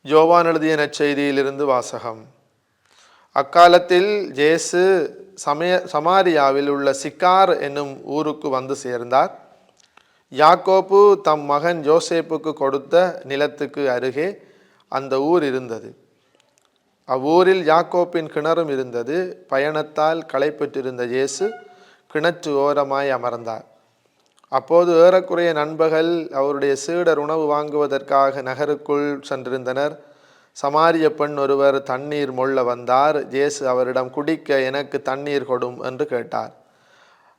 யோவான் எழுதிய நற்செய்தியிலிருந்து வாசகம். அக்காலத்தில் இயேசு சமாரியாவில் உள்ள சிக்கார் என்னும் ஊருக்கு வந்து சேர்ந்தார். யாக்கோபு தம் மகன் யோசேப்புக்கு கொடுத்த நிலத்துக்கு அருகே அந்த ஊர் இருந்தது. அவ்வூரில் யாக்கோப்பின் கிணறும் இருந்தது. பயணத்தால் களைப்பெற்றிருந்த இயேசு கிணற்று ஓரமாய் அமர்ந்தார். அப்போது ஏறக்குறைய நண்பகல். அவருடைய சீடர் உணவு வாங்குவதற்காக நகருக்குள் சென்றிருந்தனர். சமாரிய பெண் ஒருவர் தண்ணீர் மொள்ள வந்தார். இயேசு அவரிடம், குடிக்க எனக்கு தண்ணீர் கொடும் என்று கேட்டார்.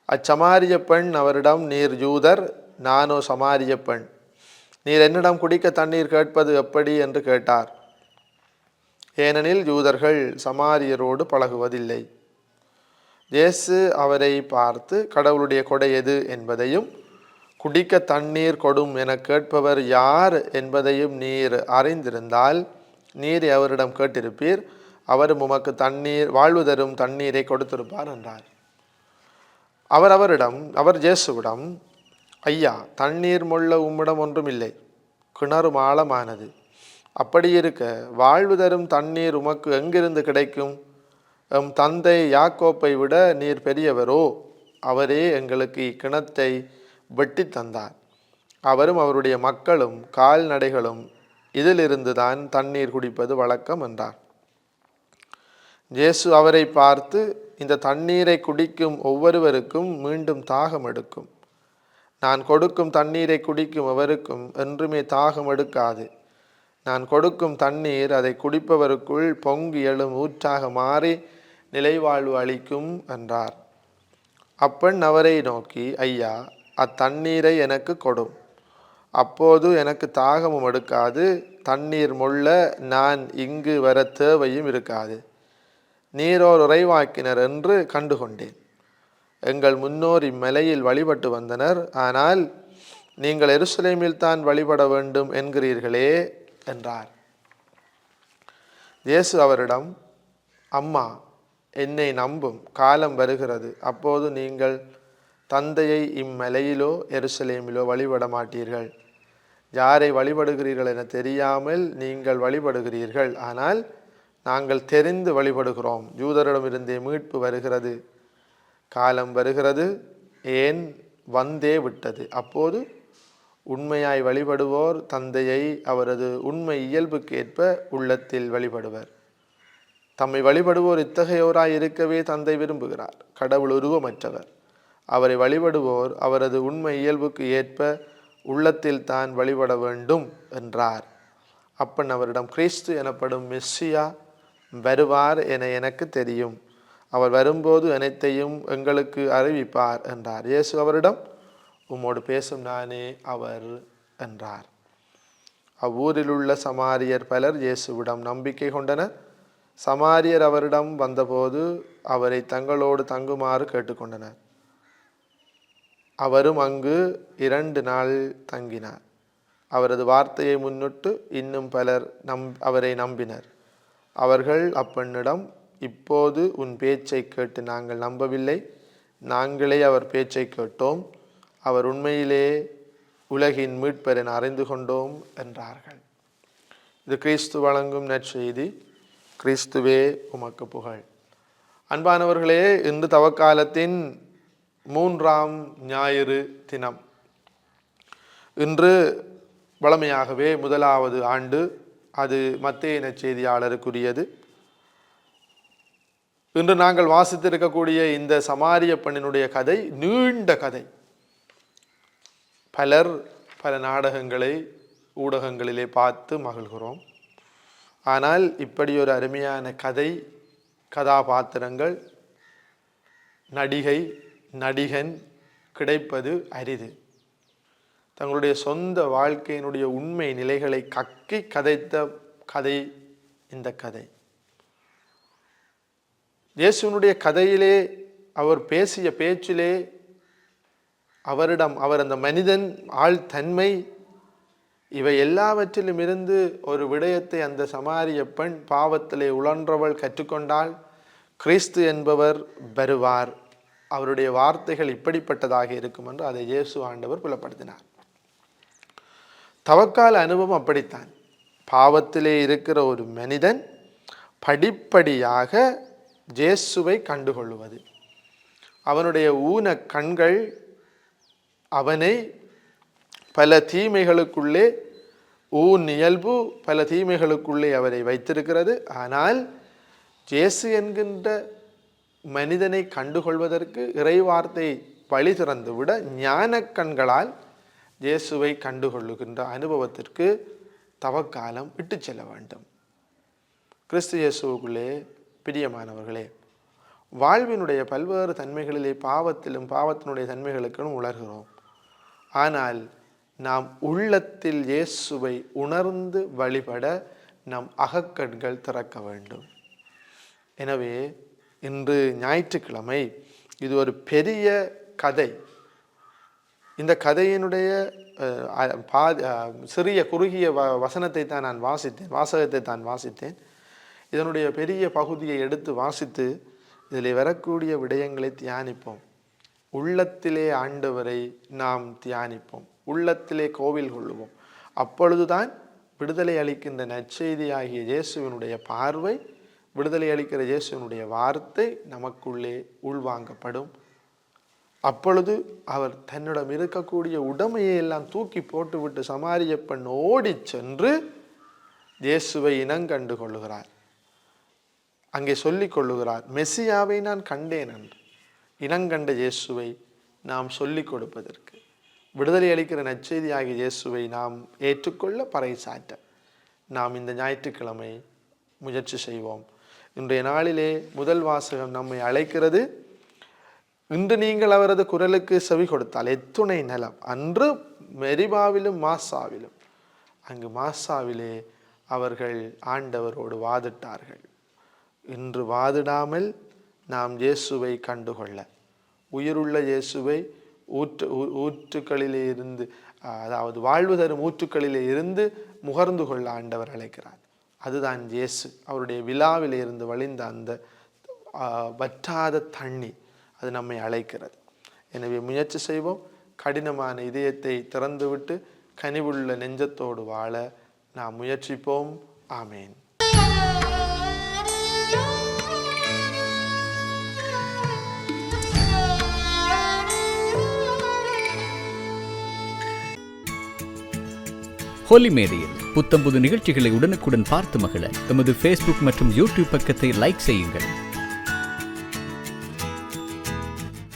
அச்சமாரிய பெண் அவரிடம், நீர் யூதர், நானோ சமாரிய பெண், நீர் என்னிடம் குடிக்க தண்ணீர் கேட்பது எப்படி என்று கேட்டார். ஏனெனில் யூதர்கள் சமாரியரோடு பழகுவதில்லை. இயேசு அவரை பார்த்து, கடவுளுடைய கொடை எது என்பதையும் குடிக்க தண்ணீர் கொடும் என கேட்பவர் யார் என்பதையும் நீர் அறிந்திருந்தால் நீர் அவரிடம் கேட்டிருப்பீர், அவரும் உமக்கு வாழ்வு தரும் தண்ணீரை கொடுத்திருப்பார் என்றார். அவர் இயேசுவிடம், ஐயா, தண்ணீர் மொள்ள உம்மிடம் ஒன்றும் இல்லை, கிணறும் ஆழமானது. அப்படி இருக்க வாழ்வு தரும் தண்ணீர் உமக்கு எங்கிருந்து கிடைக்கும்? எம் தந்தை யாக்கோப்பை விட நீர் பெரியவரோ? அவரே எங்களுக்கு இக்கிணத்தை வெட்டி தந்தார். அவரும் அவருடைய மக்களும் கால்நடைகளும் இதிலிருந்து தான் தண்ணீர் குடிப்பது வழக்கம் என்றார். இயேசு அவரை பார்த்து, இந்த தண்ணீரை குடிக்கும் ஒவ்வொருவருக்கும் மீண்டும் தாகம் எடுக்கும். நான் கொடுக்கும் தண்ணீரை குடிக்கும் எவருக்கும் என்றுமே தாகம் எடுக்காது. நான் கொடுக்கும் தண்ணீர் அதை குடிப்பவருக்குள் பொங்கி எழும் ஊற்றாக மாறி நிலைவாழ்வு அளிக்கும் என்றார். அப்பெண் அவரை நோக்கி, ஐயா, அத்தண்ணீரை எனக்கு கொடும். அப்போது எனக்கு தாகமும் எடுக்காது, தண்ணீர் மொள்ள நான் இங்கு வர தேவையும் இருக்காது. நீரோர் உறைவாக்கினர் என்று கண்டுகொண்டேன். எங்கள் முன்னோர் இம்மலையில் வழிபட்டு வந்தனர். ஆனால் நீங்கள் எருசலேமில் தான் வழிபட வேண்டும் என்கிறீர்களே என்றார். இயேசு அவரிடம், அம்மா, என்னை நம்பும், காலம் வருகிறது, அப்போது நீங்கள் தந்தையை இம்மலையிலோ எருசலேமிலோ வழிபட மாட்டீர்கள். யாரை வழிபடுகிறீர்கள் என தெரியாமல் நீங்கள் வழிபடுகிறீர்கள். ஆனால் நாங்கள் தெரிந்து வழிபடுகிறோம். யூதரிடமிருந்தே மீட்பு வருகிறது. காலம் வருகிறது, ஏன் வந்தே விட்டது. அப்போது உண்மையாய் வழிபடுவோர் தந்தையை அவரது உண்மை இயல்புக்கேற்ப உள்ளத்தில் வழிபடுவர். தம்மை வழிபடுவோர் இத்தகையோராய் இருக்கவே தந்தை விரும்புகிறார். கடவுள் உருவமற்றவர். அவரை வழிபடுவோர் அவரது உண்மை இயல்புக்கு ஏற்ப உள்ளத்தில் தான் வழிபட வேண்டும் என்றார். அப்பன் அவரிடம், கிறிஸ்து எனப்படும் மெஸ்ஸியா வருவார் என எனக்கு தெரியும். அவர் வரும்போது அனைத்தையும் எங்களுக்கு அறிவிப்பார் என்றார். இயேசு அவரிடம், உம்மோடு பேசும் நானே அவர் என்றார். அவ்வூரில் உள்ள சமாரியர் பலர் இயேசுவிடம் நம்பிக்கை கொண்டனர். சமாரியர் அவரிடம் வந்தபோது அவரை தங்களோடு தங்குமாறு கேட்டுக்கொண்டனர். அவரும் அங்கு 2 நாள் தங்கினார். அவரது வார்த்தையை முன்னிட்டு இன்னும் பலர் அவரை நம்பினர். அவர்கள் அப்பெண்ணிடம், இப்போது உன் பேச்சை கேட்டு நாங்கள் நம்பவில்லை, நாங்களே அவர் பேச்சை கேட்டோம். அவர் உண்மையிலே உலகின் மீட்பர் என அறிந்து கொண்டோம் என்றார்கள். இது கிறிஸ்து வழங்கும் நற்செய்தி. கிறிஸ்துவே உமக்கு புகழ். அன்பானவர்களே, இன்று தவக்காலத்தின் 3ஆம் ஞாயிறு தினம். இன்று வழமையாகவே 1வது ஆண்டு. அது மத்தேயு நற்செய்தியாளருக்குரியது. இன்று நாங்கள் வாசித்திருக்கக்கூடிய இந்த சமாரிய பெண்ணினுடைய கதை நீண்ட கதை. பல நாடகங்களை ஊடகங்களிலே பார்த்து மகிழ்கிறோம். ஆனால் இப்படி ஒரு அருமையான கதாபாத்திரங்கள், நடிகன் கிடைப்பது அரிது. தங்களுடைய சொந்த வாழ்க்கையினுடைய உண்மை நிலைகளை கக்கி கதைத்த கதை இந்த கதை. இயேசுவினுடைய கதையிலே அவர் பேசிய பேச்சிலே அவர் அந்த மனிதன் ஆழ்தன்மை, இவை எல்லாவற்றிலும் இருந்து ஒரு விடயத்தை அந்த சமாரிய பெண், பாவத்திலே உழன்றவள் கற்றுக்கொண்டால், கிறிஸ்து என்பவர் வருவார், அவருடைய வார்த்தைகள் இப்படிப்பட்டதாக இருக்கும் என்று அதை இயேசு ஆண்டவர் புலப்படுத்தினார். தவக்கால அனுபவம் அப்படித்தான். பாவத்திலே இருக்கிற ஒரு மனிதன் படிப்படியாக இயேசுவை கண்டுகொள்வது. அவனுடைய ஊன கண்கள் அவனை பல தீமைகளுக்குள்ளே, ஊன் இயல்பு பல தீமைகளுக்குள்ளே அவரை வைத்திருக்கிறது. ஆனால் இயேசு என்கின்ற மனிதனை கண்டுகொள்வதற்கு இறைவார்த்தை வழி திறந்துவிட ஞான கண்களால் இயேசுவை கண்டுகொள்ளுகின்ற அனுபவத்திற்கு தவக்காலம் இட்டு செல்ல வேண்டும். கிறிஸ்து இயேசுவுக்குள்ளே பிரியமானவர்களே, வாழ்வினுடைய பல்வேறு தன்மைகளிலே பாவத்திலும் பாவத்தினுடைய தன்மைகளுக்கும் உணர்கிறோம். ஆனால் நாம் உள்ளத்தில் இயேசுவை உணர்ந்து வழிபட நம் அகக்கண்கள் திறக்க வேண்டும். எனவே இன்று ஞாயிற்றுக்கிழமை இது ஒரு பெரிய கதை. இந்த கதையினுடைய சிறிய குறுகிய வசனத்தை தான் நான் வாசகத்தை தான் வாசித்தேன். இதனுடைய பெரிய பகுதியை எடுத்து வாசித்து இதில் வரக்கூடிய விடயங்களை தியானிப்போம். உள்ளத்திலே ஆண்டவரை நாம் தியானிப்போம், உள்ளத்திலே கோவில் கொள்ளுவோம். அப்பொழுதுதான் விடுதலை அளிக்கின்ற நற்செய்தியாகிய இயேசுவினுடைய பார்வை, விடுதலை அளிக்கிற இயேசுவினுடைய வார்த்தை நமக்குள்ளே உள்வாங்கப்படும். அப்பொழுது அவர் தன்னிடம் இருக்கக்கூடிய உடைமையை எல்லாம் தூக்கி போட்டுவிட்டு சமாரிய பெண் ஓடி சென்று இயேசுவை இனங்கண்டு கொள்ளுகிறார். அங்கே சொல்லிக் கொள்ளுகிறார், மெசியாவை நான் கண்டேன் என்று. இனங்கண்ட இயேசுவை நாம் சொல்லிக் கொடுப்பதற்கு, விடுதலை அளிக்கிற நற்செய்தி ஆகிய இயேசுவை நாம் ஏற்றுக்கொள்ள பறைசாற்ற நாம் இந்த ஞாயிற்றுக்கிழமை முயற்சி செய்வோம். இன்றைய நாளிலே முதல் வாசகம் நம்மை அழைக்கிறது. இன்று நீங்கள் அவரது குரலுக்கு செவி கொடுத்தால் எத்துணை நலம். அன்று மெரிபாவிலும் மாசாவிலும், அங்கு மாசாவிலே அவர்கள் ஆண்டவரோடு வாதிட்டார்கள். இன்று வாதிடாமல் நாம் இயேசுவை கண்டுகொள்ள, உயிருள்ள இயேசுவை ஊற்றுக்களிலே இருந்து, அதாவது வாழ்வு தரும் ஊற்றுக்களிலே இருந்து முகர்ந்து கொள்ள ஆண்டவர் அழைக்கிறார். அதுதான் இயேசு. அவருடைய விழாவிலே இருந்து வழிந்த அந்த வற்றாத தண்ணி, அது நம்மை அழைக்கிறது. எனவே முயற்சி செய்வோம். கடினமான இதயத்தை திறந்துவிட்டு கனிவுள்ள நெஞ்சத்தோடு வாழ நாம் முயற்சிப்போம். ஆமேன். ஹோலி மேடையில் புத்தம்புது நிகழ்ச்சிகளை உடனுக்குடன் பார்த்து மகிழ எமது ஃபேஸ்புக் மற்றும் யூடியூப் பக்கத்தை லைக் செய்யுங்கள்.